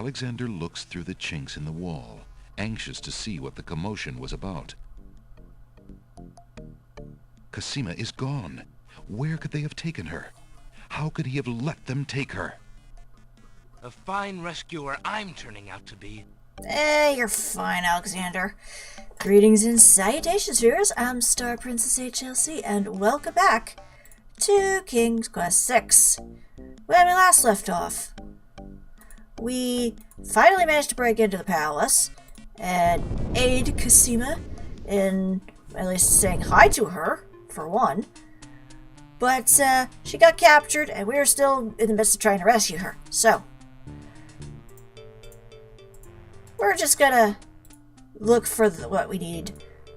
Alexander looks through the chinks in the wall, anxious to see what the commotion was about. Cosima is gone. Where could they have taken her? How could he have let them take her? A fine rescuer I'm turning out to be. You're fine, Alexander. Greetings and salutations, viewers. I'm StarPrincessHLC, and welcome back to King's Quest VI. When we last left off, we finally managed to break into the palace and aid Cosima in at least saying hi to her, for one. But she got captured, and we are still in the midst of trying to rescue her. So we're just gonna look for what we need,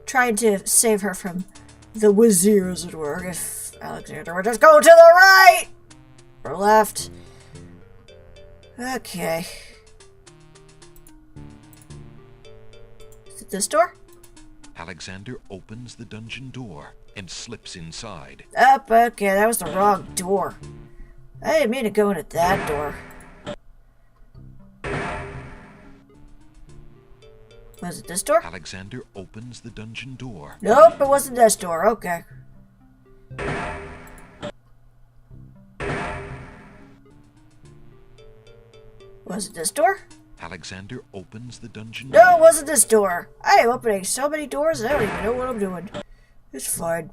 trying to save her from the Wazir, as it were. If Alexander would just go to the right or left. Okay. Is it this door? Alexander opens the dungeon door and slips inside. Okay, that was the wrong door. I didn't mean to go into that door. Was it this door? Alexander opens the dungeon door. Nope, it wasn't this door. Okay. Was it this door? Alexander opens the dungeon No, door. it wasn't this door. I am opening so many doors and I don't even know what I'm doing. It's fine.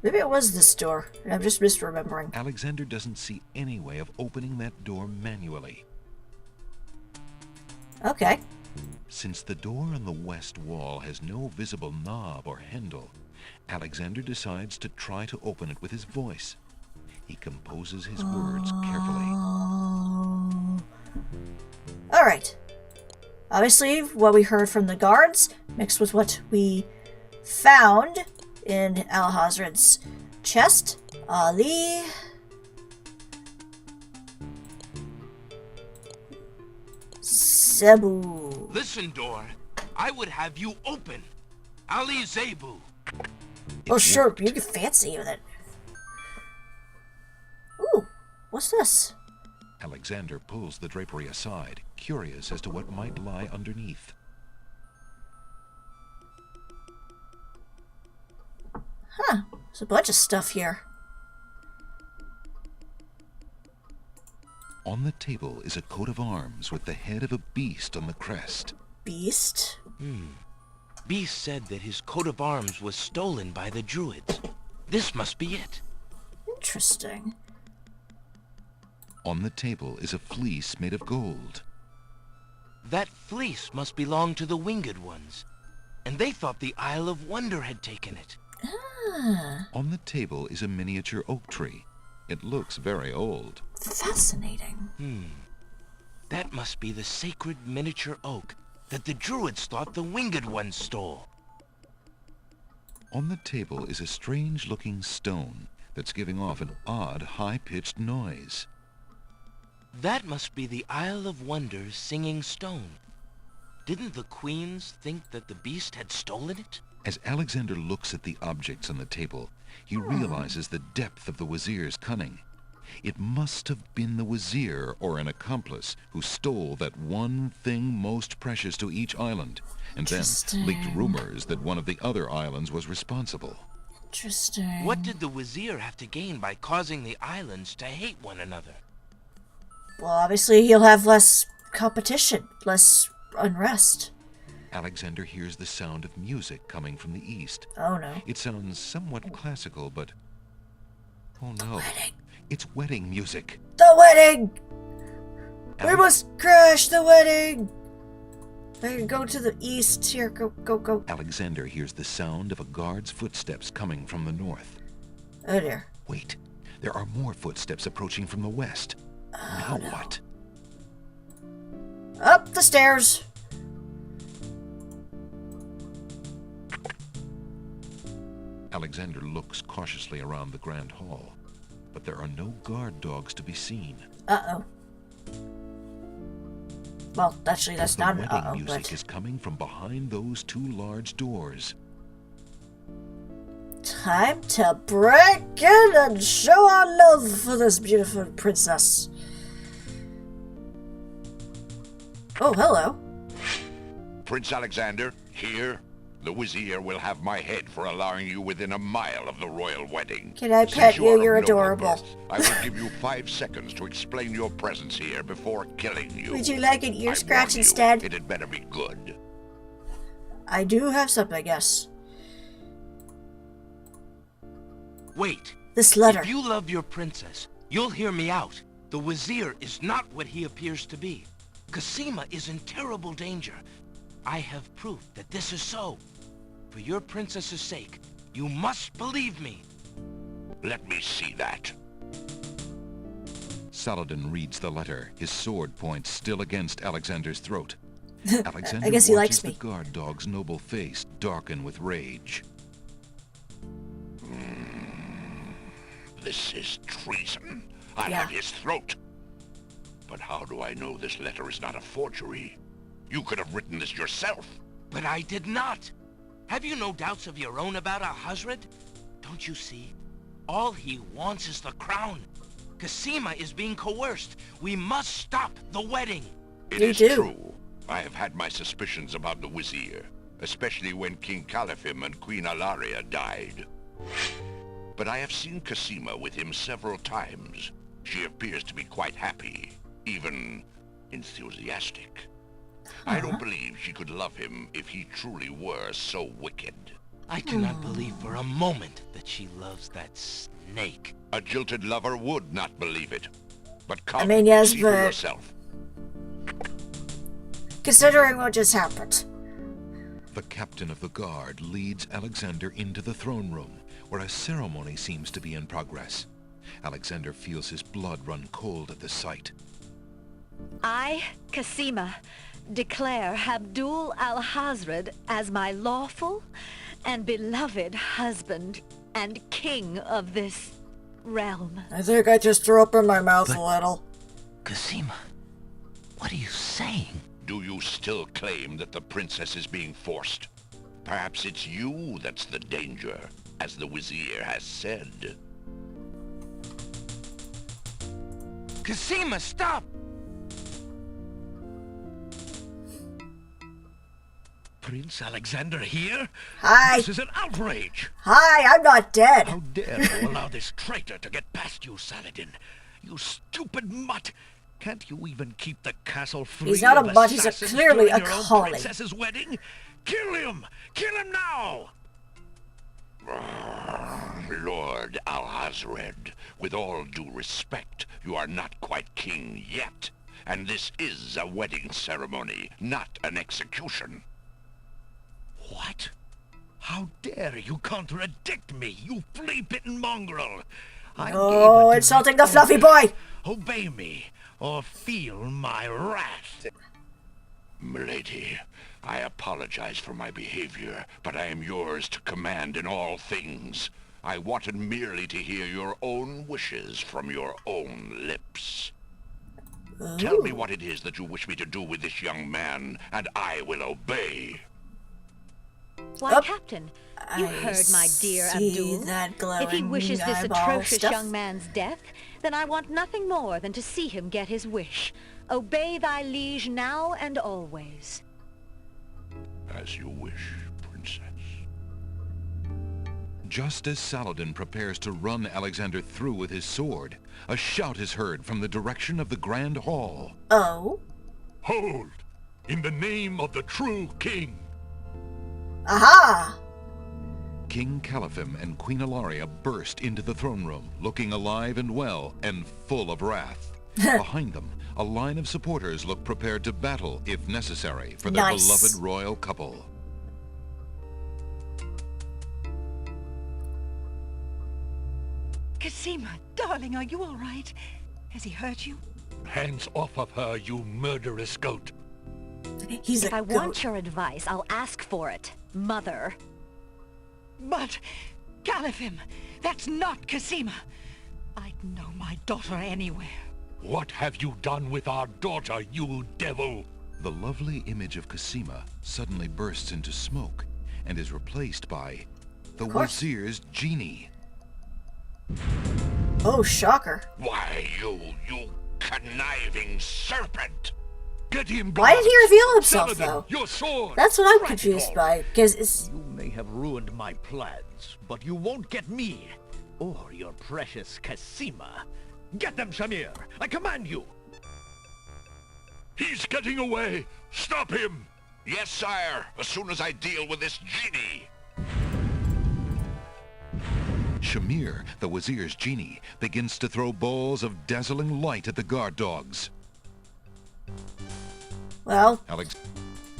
Maybe it was this door, and I'm just misremembering. Alexander doesn't see any way of opening that door manually. Okay. Since the door on the west wall has no visible knob or handle, Alexander decides to try to open it with his voice. He composes his words carefully. Alright. Obviously, what we heard from the guards, mixed with what we found in Alhazred's chest. Ali. Zebu. Listen, door. I would have you open. Ali Zebu. Oh, sure. You get fancy with it. Ooh. What's this? Alexander pulls the drapery aside, curious as to what might lie underneath. Huh. There's a bunch of stuff here. On the table is a coat of arms with the head of a beast on the crest. Beast? Beast said that his coat of arms was stolen by the druids. This must be it. Interesting. On the table is a fleece made of gold. That fleece must belong to the winged ones, and they thought the Isle of Wonder had taken it. Ah. On the table is a miniature oak tree. It looks very old. Fascinating. That must be the sacred miniature oak that the druids thought the winged ones stole. On the table is a strange-looking stone that's giving off an odd, high-pitched noise. That must be the Isle of Wonder's singing stone. Didn't the queens think that the beast had stolen it? As Alexander looks at the objects on the table, he realizes the depth of the Wazir's cunning. It must have been the Wazir or an accomplice who stole that one thing most precious to each island, and then leaked rumors that one of the other islands was responsible. Interesting. What did the Wazir have to gain by causing the islands to hate one another? Well, obviously he'll have less competition, less unrest. Alexander hears the sound of music coming from the east. Oh no. It sounds somewhat classical, but... oh no. Wedding. It's wedding music. The wedding! We must crash the wedding! I can go to the east. Here, go. Alexander hears the sound of a guard's footsteps coming from the north. Oh dear. Wait, there are more footsteps approaching from the west. Now no. what? Up the stairs. Alexander looks cautiously around the grand hall, but there are no guard dogs to be seen. Uh-oh. Well, actually, that's not an The wedding uh-oh, music but... is coming from behind those two large doors. Time to break in and show our love for this beautiful princess. Oh, hello. Prince Alexander, here. The Vizier will have my head for allowing you within a mile of the royal wedding. Can I pet you? You're adorable. I will give you 5 seconds to explain your presence here before killing you. Would you like an ear scratch instead? It had better be good. I do have some, I guess. Wait. This letter. If you love your princess, you'll hear me out. The Vizier is not what he appears to be. Cosima is in terrible danger. I have proof that this is so. For your princess's sake, you must believe me. Let me see that. Saladin reads the letter, his sword point still against Alexander's throat. Alexander I guess he watches likes me. the guard dog's noble face darken with rage. This is treason. I'll have his throat. But how do I know this letter is not a forgery? You could have written this yourself. But I did not. Have you no doubts of your own about Ahazred? Don't you see? All he wants is the crown. Cosima is being coerced. We must stop the wedding. It is true. I have had my suspicions about the Vizier, especially when King Califim and Queen Alaria died. But I have seen Cosima with him several times. She appears to be quite happy, even enthusiastic. I don't believe she could love him if he truly were so wicked. I cannot believe for a moment that she loves that snake. A jilted lover would not believe it. But come, yes, see for but yourself. considering what just happened. The captain of the guard leads Alexander into the throne room, where a ceremony seems to be in progress. Alexander feels his blood run cold at the sight. I, Cosima, declare Abdul al-Hazred as my lawful and beloved husband and king of this realm. I think I just threw up in my mouth a little. Cosima, what are you saying? Do you still claim that the princess is being forced? Perhaps it's you that's the danger, as the Vizier has said. Cosima, stop! Prince Alexander here? Hi. This is an outrage! Hi, I'm not dead. How dare you allow this traitor to get past you, Saladin? You stupid mutt! Can't you even keep the castle free? He's not a of mutt, he's clearly during a your own collie. princess's wedding? Kill him! Kill him now! Lord Alhazred, with all due respect, you are not quite king yet. And this is a wedding ceremony, not an execution. What? How dare you contradict me, you flea-bitten mongrel! Oh, insulting the fluffy boy! Obey me, or feel my wrath. Milady, I apologize for my behavior, but I am yours to command in all things. I wanted merely to hear your own wishes from your own lips. Ooh. Tell me what it is that you wish me to do with this young man, and I will obey. Why, Captain, you heard my dear Abdul. That If he wishes this eyeball atrocious stuff. young man's death, then I want nothing more than to see him get his wish. Obey thy liege now and always. As you wish, Princess. Just as Saladin prepares to run Alexander through with his sword, a shout is heard from the direction of the Grand Hall. Oh? Hold! In the name of the true king! Aha! King Califim and Queen Alaria burst into the throne room, looking alive and well and full of wrath. Behind them, a line of supporters look prepared to battle, if necessary, for their beloved royal couple. Cosima, darling, are you all right? Has he hurt you? Hands off of her, you murderous goat! He's If a I goat. want your advice, I'll ask for it, Mother. But, Califim, that's not Cosima. I'd know my daughter anywhere. What have you done with our daughter, you devil? The lovely image of Cosima suddenly bursts into smoke and is replaced by the Wazir's genie. Oh, shocker. Why, you conniving serpent! Get him, Why did he reveal himself, Saladin, though? your sword! That's what I'm Right, confused Lord. by, because it's... You may have ruined my plans, but you won't get me, or your precious Cassima. Get them, Shamir! I command you! He's getting away! Stop him! Yes, sire, as soon as I deal with this genie. Shamir, the Wazir's genie, begins to throw balls of dazzling light at the guard dogs. Well, Alex,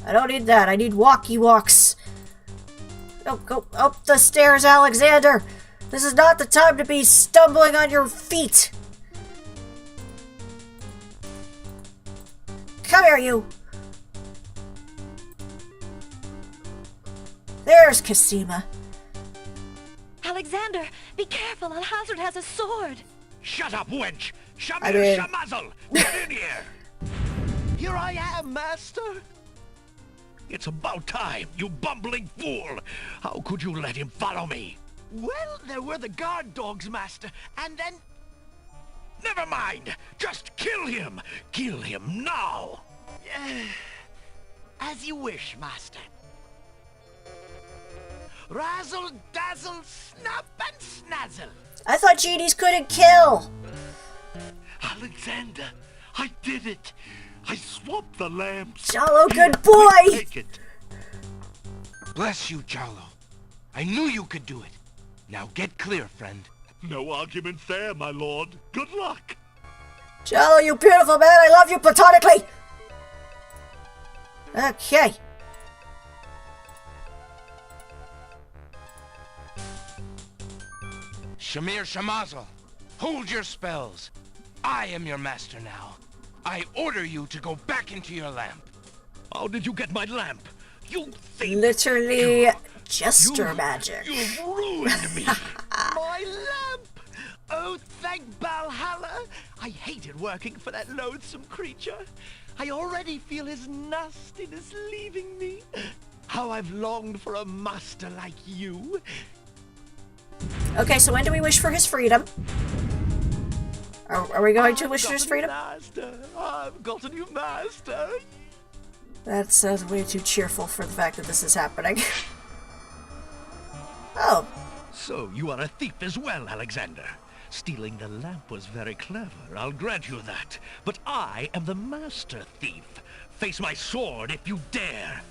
I don't need that. I need walkie-walks. Oh, go up the stairs, Alexander! This is not the time to be stumbling on your feet! Come here, you! There's Cassima. Alexander, be careful. Alhazred has a sword. Shut up, wench! Shamir I mean- Shamazel! Get in here! Here I am, master! It's about time, you bumbling fool! How could you let him follow me? Well, there were the guard dogs, master, and then... Never mind! Just kill him! Kill him now! As you wish, master. Razzle, dazzle, snap and snazzle! I thought genies couldn't kill! Alexander, I did it! I swapped the lamps! Jalo, good boy! Take it! Bless you, Jalo. I knew you could do it. Now get clear, friend. No arguments there, my lord. Good luck! Jalo, you beautiful man, I love you platonically! Okay. Shamir Shamazel, hold your spells. I am your master now. I order you to go back into your lamp. How did you get my lamp? You think... Literally jester magic. You've ruined me! My lamp! Oh, thank Valhalla! I hated working for that loathsome creature. I already feel his nastiness leaving me. How I've longed for a master like you. Okay, so when do we wish for his freedom? Are we going to wish for his freedom? Master. I've got a new master. That sounds way too cheerful for the fact that this is happening. Oh, So you are a thief as well, Alexander. Stealing the lamp was very clever, I'll grant you that. But I am the master thief. Face my sword if you dare.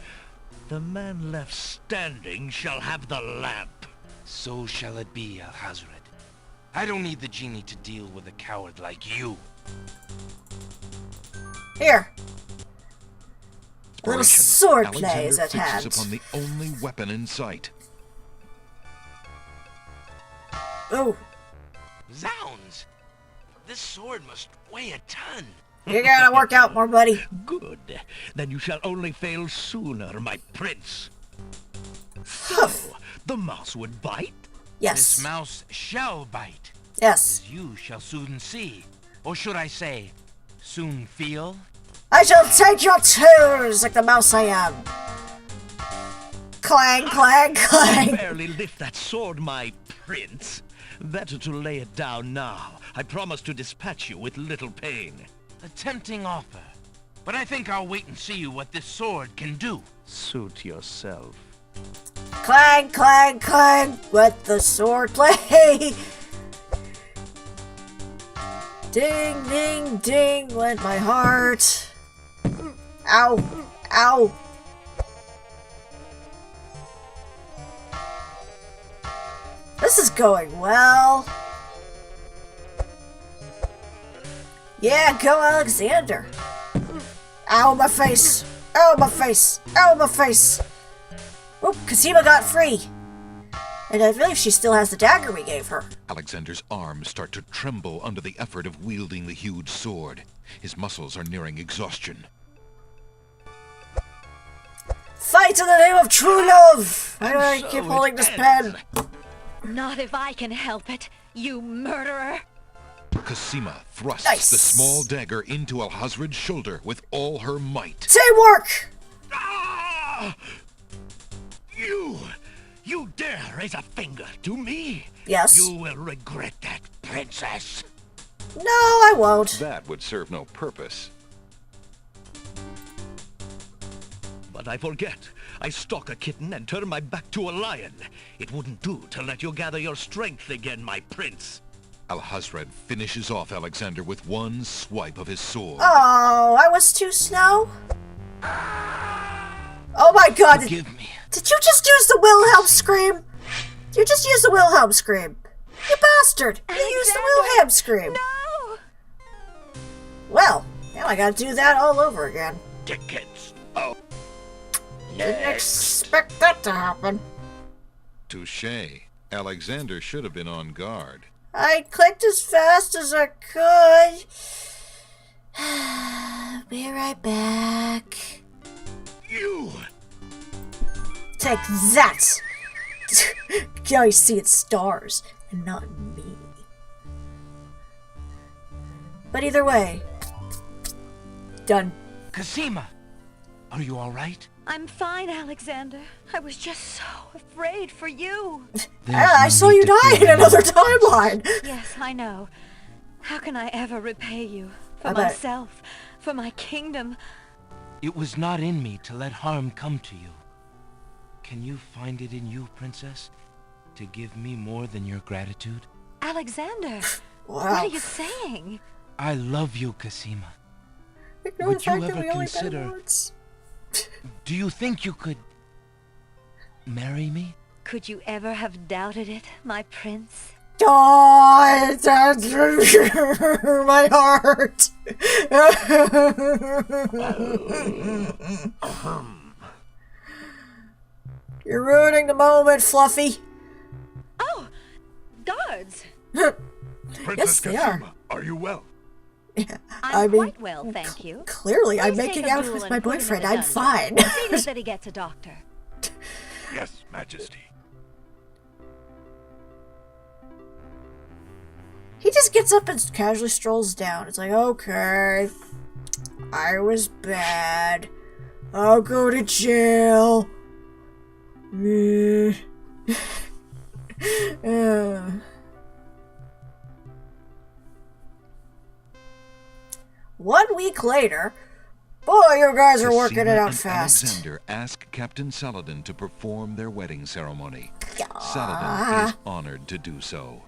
The man left standing shall have the lamp. So shall it be, Alhazred. I don't need the genie to deal with a coward like you. here. A little Operation. swordplay is Alexander at fixes hand. upon the only weapon in sight. Oh, Zounds! This sword must weigh a ton. you gotta work out more, buddy. Good. Then you shall only fail sooner, my prince. So, Huff. the mouse would bite? Yes. This mouse shall bite, Yes. as you shall soon see. Or should I say, soon feel? I shall take your toes like the mouse I am. Clang, clang, clang. Barely lift that sword, my prince. Better to lay it down now. I promise to dispatch you with little pain. A tempting offer. But I think I'll wait and see what this sword can do. Suit yourself. Clang, clang, clang. Let the sword play. Ding, ding, ding. Went my heart. Ow, ow. This is going well. Yeah, go Alexander. Ow, my face. Ow, my face. Ow, my face. Oh, Cassima got free. And I believe she still has the dagger we gave her. Alexander's arms start to tremble under the effort of wielding the huge sword. His muscles are nearing exhaustion. Fight in the name of true love! Why do I keep holding this pen? Not if I can help it, you murderer. Cassima thrusts Nice. the small dagger into Alhazred's shoulder with all her might. Teamwork! Ah! You dare raise a finger to me? Yes. You will regret that, princess. No, I won't. That would serve no purpose. But I forget. I stalk a kitten and turn my back to a lion. It wouldn't do to let you gather your strength again, my prince. Alhazred finishes off Alexander with one swipe of his sword. Oh, I was too slow. Oh my god. Forgive me. Did you just use the Wilhelm scream? You just used the Wilhelm scream. You bastard. You used the Wilhelm scream. No! Well, now I gotta do that all over again. Tickets. Oh. Didn't expect that to happen. Touché. Alexander should have been on guard. I clicked as fast as I could. Be right back. You! Take that! Now you see it's stars, and not me. But either way, done. Cosima, are you all right? I'm fine, Alexander. I was just so afraid for you. I saw you die in another timeline! Yes, I know. How can I ever repay you? For I bet. myself, for my kingdom. It was not in me to let harm come to you. Can you find it in you, princess, to give me more than your gratitude? Alexander, Wow. what are you saying? I love you, Cosima. Ignore Would the fact you that ever we only consider- met once. Do you think you could marry me? Could you ever have doubted it, my prince? Oh, that's my heart. You're ruining the moment, Fluffy. Oh, guards! Yes, they are. Are you well? I'm I mean, quite well, thank you. Clearly, I'm Please making take out Abdul with and my put him in boyfriend. the I'm dungeon. fine. See that he gets a doctor. Yes, Majesty. He just gets up and casually strolls down. It's like, okay, I was bad. I'll go to jail. Meh. One week later, boy, you guys are working it Cosima out and fast. Alexander ask Captain Saladin to perform their wedding ceremony. Yeah. Saladin is honored to do so.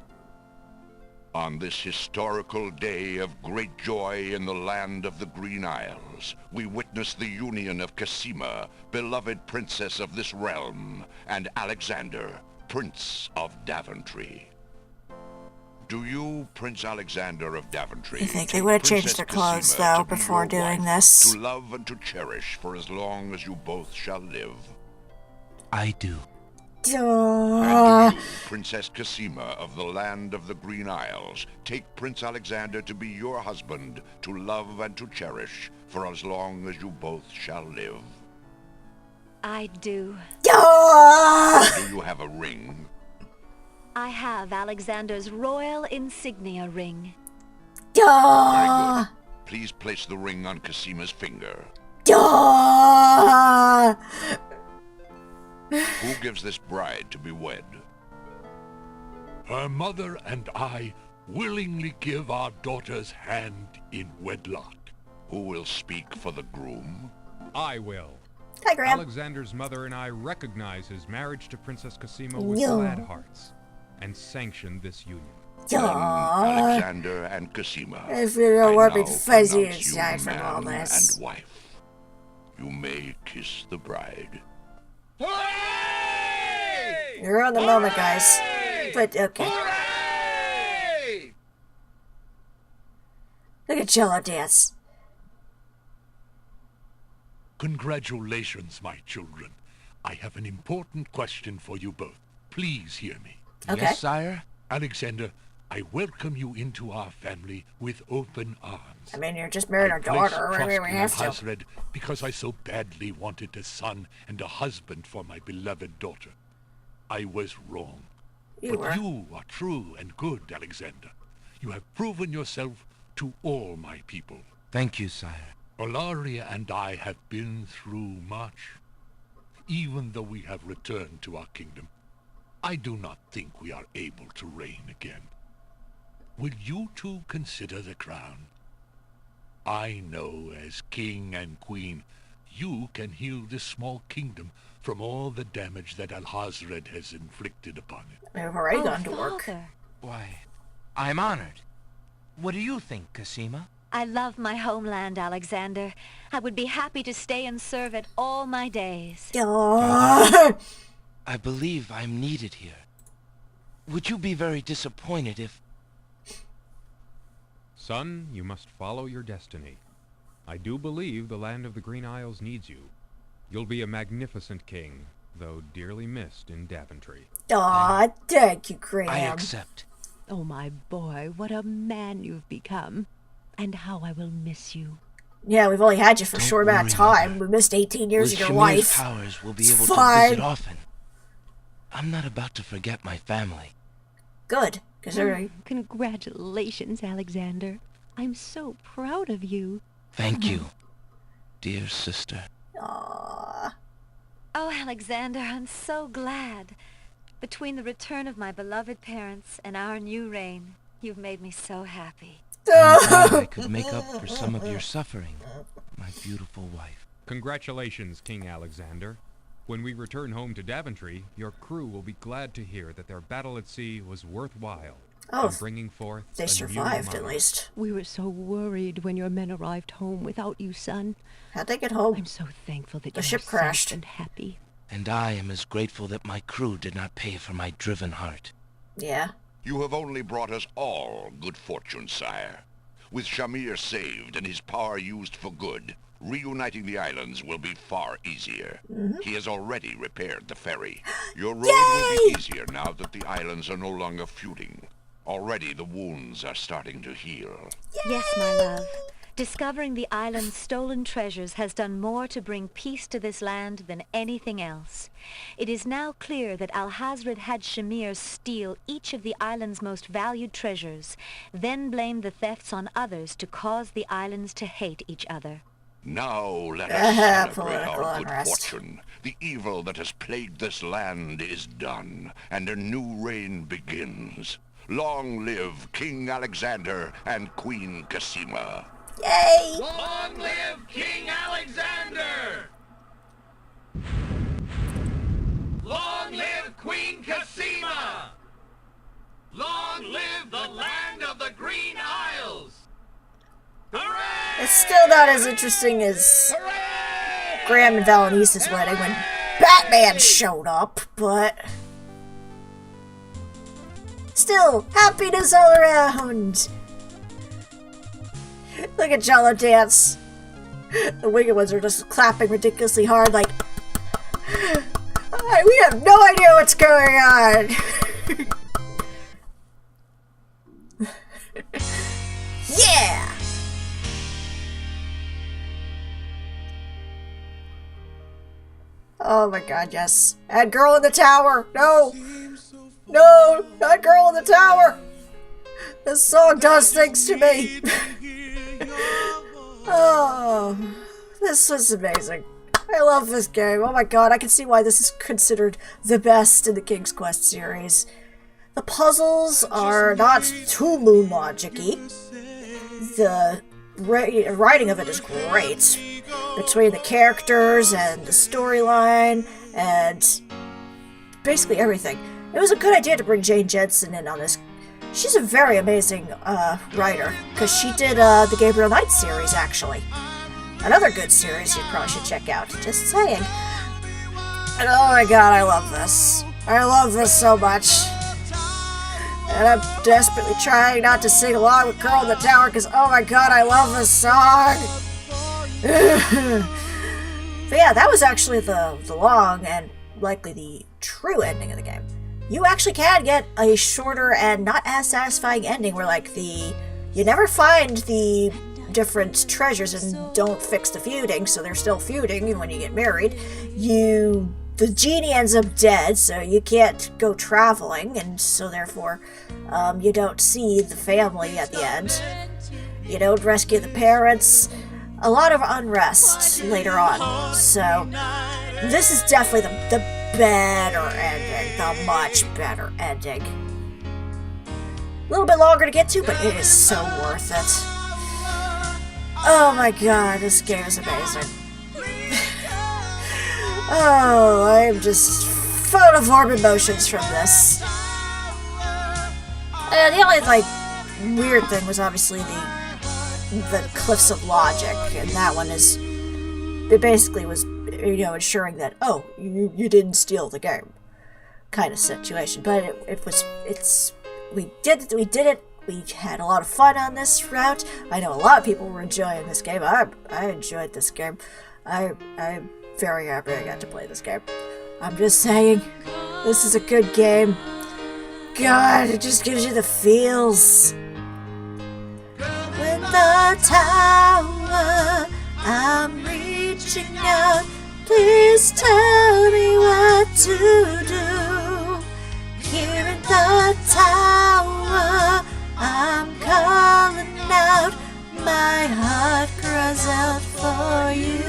On this historical day of great joy in the land of the Green Isles, we witness the union of Cosima, beloved princess of this realm, and Alexander, Prince of Daventry. Do you, Prince Alexander of Daventry, I think they take would have changed Princess their clothes, Cosima though, to be before your doing wife, this? to love and to cherish for as long as you both shall live? I do. Duh. And you, Princess Cosima of the land of the Green Isles, take Prince Alexander to be your husband, to love and to cherish for as long as you both shall live? I do. Duh. Do you have a ring? I have Alexander's royal insignia ring. Duh. Please place the ring on Cosima's finger. Duh. Who gives this bride to be wed? Her mother and I willingly give our daughter's hand in wedlock. Who will speak for the groom? I will. Hi, Graham. Alexander's mother and I recognize his marriage to Princess Cosima with Yo. glad hearts, and sanction this union. Then Duh. Alexander and Cosima, I feel I warm now and fuzzy pronounce you inside from all man this. and wife. You may kiss the bride. You're on the moment, guys. But, okay. Look at Jello dance. Congratulations, my children. I have an important question for you both. Please hear me. Okay. Yes, sire? Alexander, I welcome you into our family with open arms. I mean, you're just married our I place daughter. I trust mean, we in have to. Alhazred because I so badly wanted a son and a husband for my beloved daughter. I was wrong. You were. But you are true and good, Alexander. You have proven yourself to all my people. Thank you, sire. Olaria and I have been through much. Even though we have returned to our kingdom, I do not think we are able to reign again. Will you two consider the crown? I know as king and queen, you can heal this small kingdom from all the damage that Alhazred has inflicted upon it. We've already gone to work. Father. Why, I'm honored. What do you think, Cosima? I love my homeland, Alexander. I would be happy to stay and serve it all my days. Aww. I believe I'm needed here. Would you be very disappointed if... Son, you must follow your destiny. I do believe the land of the Green Isles needs you. You'll be a magnificent king, though dearly missed in Daventry. Aw, thank you, Graham. I accept. Oh, my boy, what a man you've become. And how I will miss you. Yeah, we've only had you for a Don't short amount of worry, time. Mother. We missed 18 years With of your Shamir's life. powers, we'll be able Fine. to visit often. I'm not about to forget my family. Good, considering. Congratulations, Alexander. I'm so proud of you. Thank you, dear sister. Aww. Oh, Alexander, I'm so glad. Between the return of my beloved parents and our new reign, you've made me so happy. I'm glad I could make up for some of your suffering, my beautiful wife. Congratulations, King Alexander. When we return home to Daventry, your crew will be glad to hear that their battle at sea was worthwhile. Oh, in bringing forth They a new survived, at monarch. least. We were so worried when your men arrived home without you, son. How'd they get home? I'm so thankful that The you're ship safe crashed. and happy. And I am as grateful that my crew did not pay for my driven heart. Yeah. You have only brought us all good fortune, sire. With Shamir saved and his power used for good, reuniting the islands will be far easier. He has already repaired the ferry. Your road will be easier now that the islands are no longer feuding. Already the wounds are starting to heal. Yes, my love. Discovering the island's stolen treasures has done more to bring peace to this land than anything else. It is now clear that Alhazred had Shamir steal each of the island's most valued treasures, then blame the thefts on others to cause the islands to hate each other. Now let us celebrate Political our good unrest. fortune. The evil that has plagued this land is done, and a new reign begins. Long live King Alexander and Queen Cosima. Yay! Long live King Alexander! Long live Queen Cosima! Long live the land of the Green Isles! Hooray! It's still not as interesting as Hooray! Graham and Valenice's wedding when Batman showed up, but... Still, happiness all around! Look at Jello dance. The Wicked ones are just clapping ridiculously hard, like... We have no idea what's going on! Yeah! Oh my god, yes. And Girl in the Tower! No! No! Not Girl in the Tower! This song does things to me! Oh, this was amazing. I love this game. Oh my god, I can see why this is considered the best in the King's Quest series. The puzzles are not too moon logic-y. The writing of it is great. Between the characters and the storyline and basically everything. It was a good idea to bring Jane Jensen in on this. She's a very amazing writer, because she did the Gabriel Knight series, actually. Another good series you probably should check out, just saying. And oh my god, I love this. I love this so much. And I'm desperately trying not to sing along with Girl in the Tower, because oh my god, I love this song! But yeah, that was actually the long and likely the true ending of the game. You actually can get a shorter and not as satisfying ending where, like, you never find the different treasures and don't fix the feuding, so they're still feuding when you get married. The genie ends up dead, so you can't go traveling, and so therefore, you don't see the family at the end. You don't rescue the parents. A lot of unrest later on, so this is definitely the better ending, the much better ending. A little bit longer to get to, but it is so worth it. Oh my god, this game is amazing. Oh, I am just full of warm emotions from this. The only, like, weird thing was obviously the Cliffs of Logic, and that one is, it basically was, you know, ensuring that, oh, you didn't steal the game, kind of situation. But we did it. We had a lot of fun on this route. I know a lot of people were enjoying this game. I enjoyed this game. I'm very happy I got to play this game. I'm just saying, this is a good game. God, it just gives you the feels. When the tower, I'm reaching out. Please tell me what to do. Here in the tower, I'm calling out. My heart cries out for you.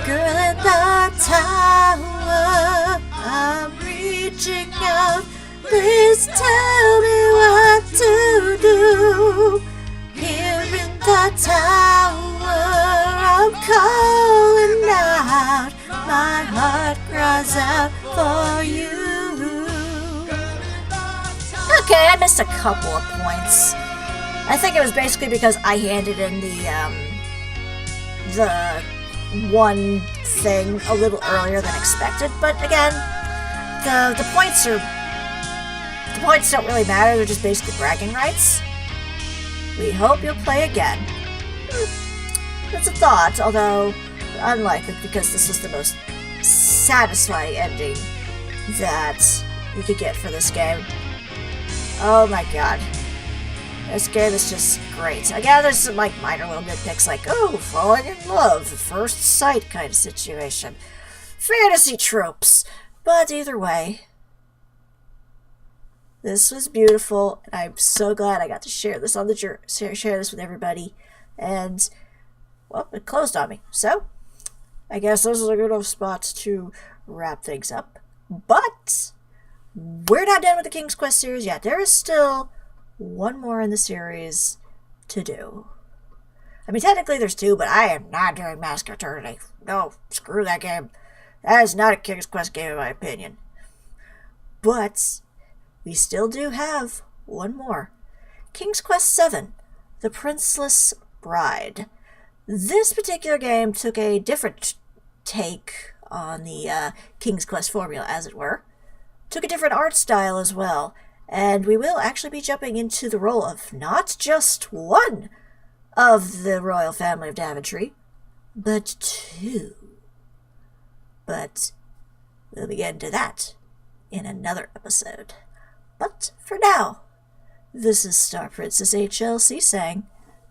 Girl in the tower, I'm reaching out. Please tell me what to do. Here in the tower, I'm calling out. My heart cries out for you. Okay, I missed a couple of points. I think it was basically because I handed in the one thing a little earlier than expected. But again, the points don't really matter. They're just basically bragging rights. We hope you'll play again. It's a thought, although unlikely because this was the most satisfying ending that you could get for this game. Oh my god. This game is just great. Again, there's some like minor little nitpicks like, oh, falling in love at first sight kind of situation. Fantasy tropes. But either way, this was beautiful, and I'm so glad I got to share this on the share this with everybody. And well, it closed on me. So I guess those are a good enough spots to wrap things up. But we're not done with the King's Quest series yet. There is still one more in the series to do. I mean, technically there's two, but I am not doing Mask of Eternity. No, screw that game. That is not a King's Quest game in my opinion. But we still do have one more. King's Quest VII, The Princeless Bride. This particular game took a different take on the King's Quest formula, as it were. Took a different art style as well. And we will actually be jumping into the role of not just one of the royal family of Daventry, but two. But we'll be getting to that in another episode. But for now, this is StarPrincessHLC saying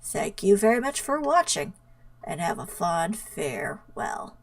thank you very much for watching, and have a fond farewell.